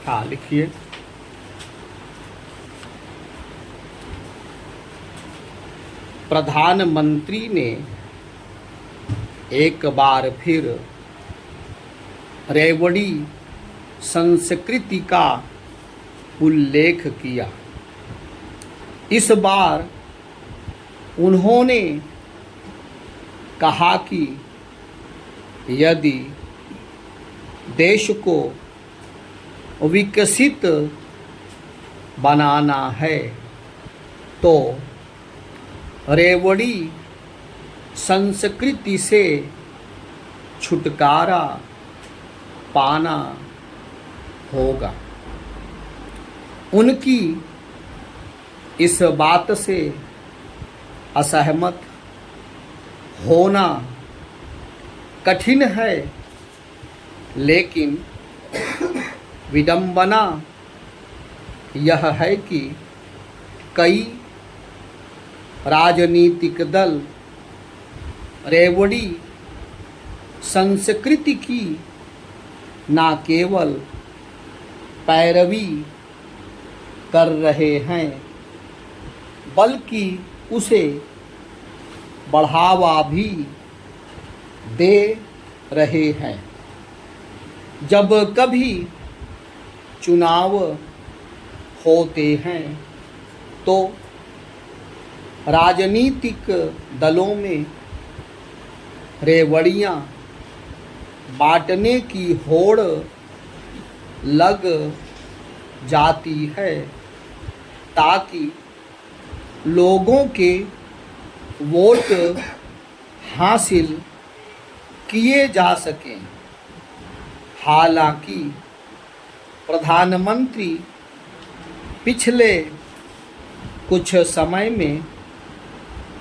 हाँ लिखिए। प्रधानमंत्री ने एक बार फिर रेवड़ी संस्कृति का उल्लेख किया। इस बार उन्होंने कहा कि यदि देश को विकसित बनाना है तो रेवड़ी संस्कृति से छुटकारा पाना होगा। उनकी इस बात से असहमत होना कठिन है, लेकिन विडंबना यह है कि कई राजनीतिक दल रेवड़ी संस्कृति की न केवल पैरवी कर रहे हैं बल्कि उसे बढ़ावा भी दे रहे हैं। जब कभी चुनाव होते हैं तो राजनीतिक दलों में रेवड़ियाँ बांटने की होड़ लग जाती है ताकि लोगों के वोट हासिल किए जा सकें। हालांकि प्रधानमंत्री पिछले कुछ समय में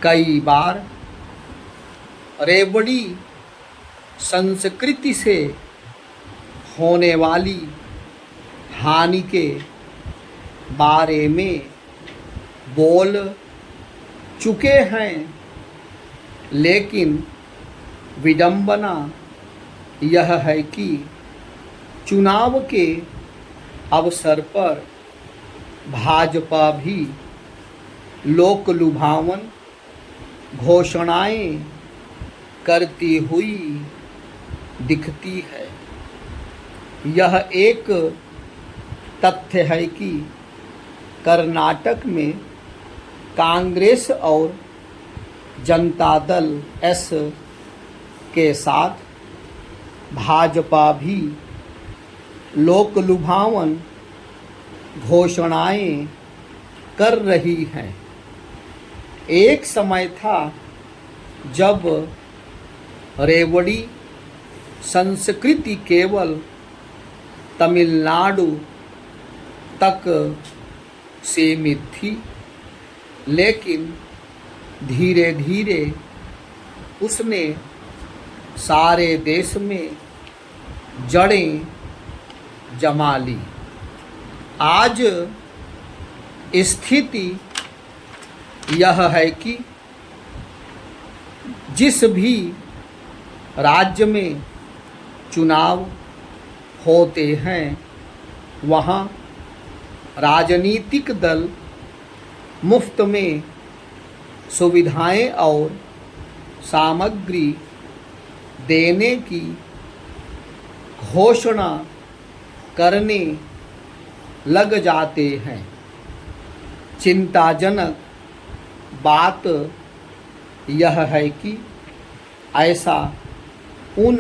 कई बार रेवड़ी संस्कृति से होने वाली हानि के बारे में बोल चुके हैं, लेकिन विडंबना यह है कि चुनाव के अवसर पर भाजपा भी लोक लुभावन घोषणाएं करती हुई दिखती है। यह एक तथ्य है कि कर्नाटक में कांग्रेस और जनता दल एस के साथ भाजपा भी लोक लुभावन घोषणाएं कर रही हैं। एक समय था जब रेवड़ी संस्कृति केवल तमिलनाडु तक सीमित थी, लेकिन धीरे धीरे उसने सारे देश में जड़ें जमा ली। आज स्थिति यह है कि जिस भी राज्य में चुनाव होते हैं वहाँ राजनीतिक दल मुफ्त में सुविधाएं और सामग्री देने की घोषणा करने लग जाते हैं। चिंताजनक बात यह है कि ऐसा उन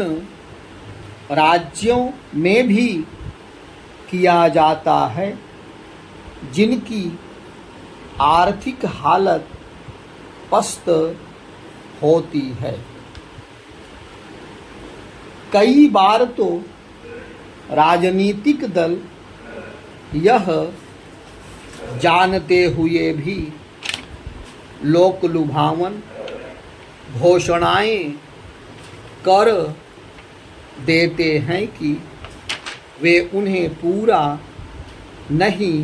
राज्यों में भी किया जाता है जिनकी आर्थिक हालत पस्त होती है। कई बार तो राजनीतिक दल यह जानते हुए भी लोक लुभावन घोषणाएं कर देते हैं कि वे उन्हें पूरा नहीं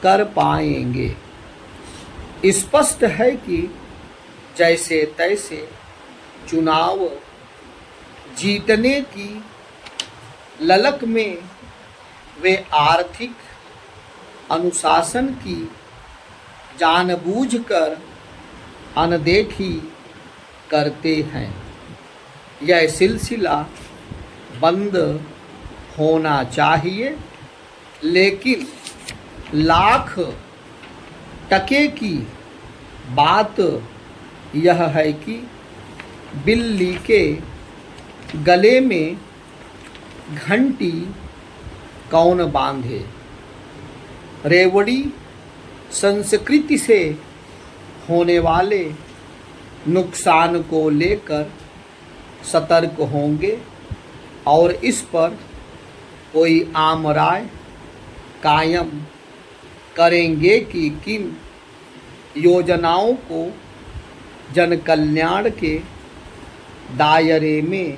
कर पाएंगे। स्पष्ट है कि जैसे तैसे चुनाव जीतने की ललक में वे आर्थिक अनुशासन की जानबूझकर अनदेखी करते हैं। यह सिलसिला बंद होना चाहिए, लेकिन लाख टके की बात यह है कि बिल्ली के गले में घंटी कौन बांधे। रेवड़ी संस्कृति से होने वाले नुकसान को लेकर सतर्क होंगे और इस पर कोई आम राय कायम करेंगे कि किन योजनाओं को जन कल्याण के दायरे में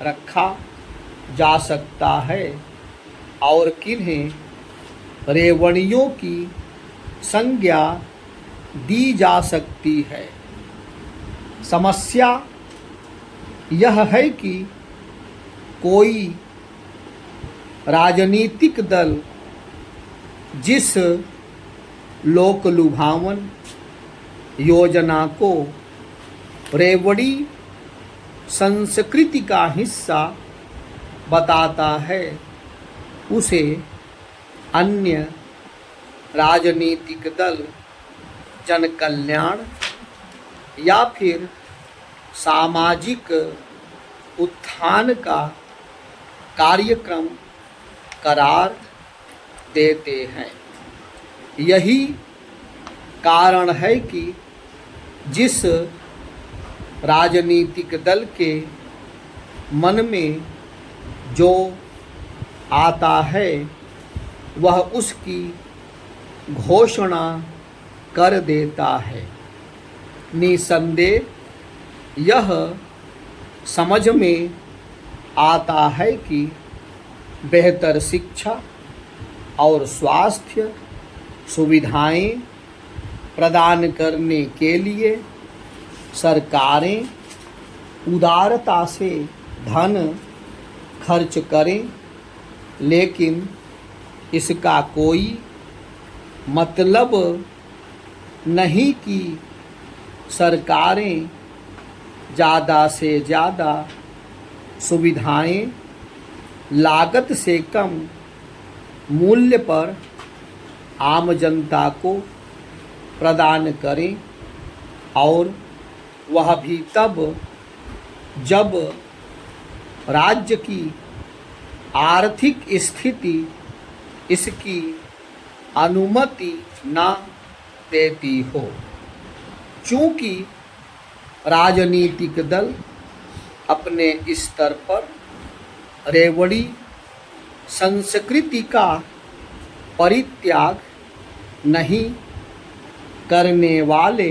रखा जा सकता है और किन्हें रेवड़ियों की संज्ञा दी जा सकती है। समस्या यह है कि कोई राजनीतिक दल जिस लोकलुभावन योजना को रेवड़ी संस्कृति का हिस्सा बताता है, उसे अन्य राजनीतिक दल जन कल्याण या फिर सामाजिक उत्थान का कार्यक्रम करार देते हैं। यही कारण है कि जिस राजनीतिक दल के मन में जो आता है वह उसकी घोषणा कर देता है। निसंदेह यह समझ में आता है कि बेहतर शिक्षा और स्वास्थ्य सुविधाएं प्रदान करने के लिए सरकारें उदारता से धन खर्च करें, लेकिन इसका कोई मतलब नहीं कि सरकारें ज़्यादा से ज़्यादा सुविधाएं लागत से कम मूल्य पर आम जनता को प्रदान करें, और वह भी तब जब राज्य की आर्थिक स्थिति इसकी अनुमति न देती हो। चूँकि राजनीतिक दल अपने स्तर पर रेवड़ी संस्कृति का परित्याग नहीं करने वाले,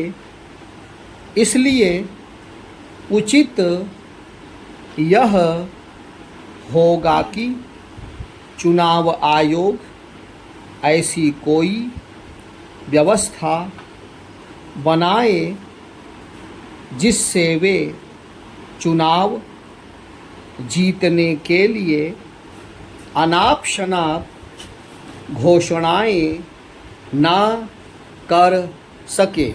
इसलिए उचित यह होगा कि चुनाव आयोग ऐसी कोई व्यवस्था बनाए जिससे वे चुनाव जीतने के लिए अनाप शनाप घोषणाएं ना कर सके।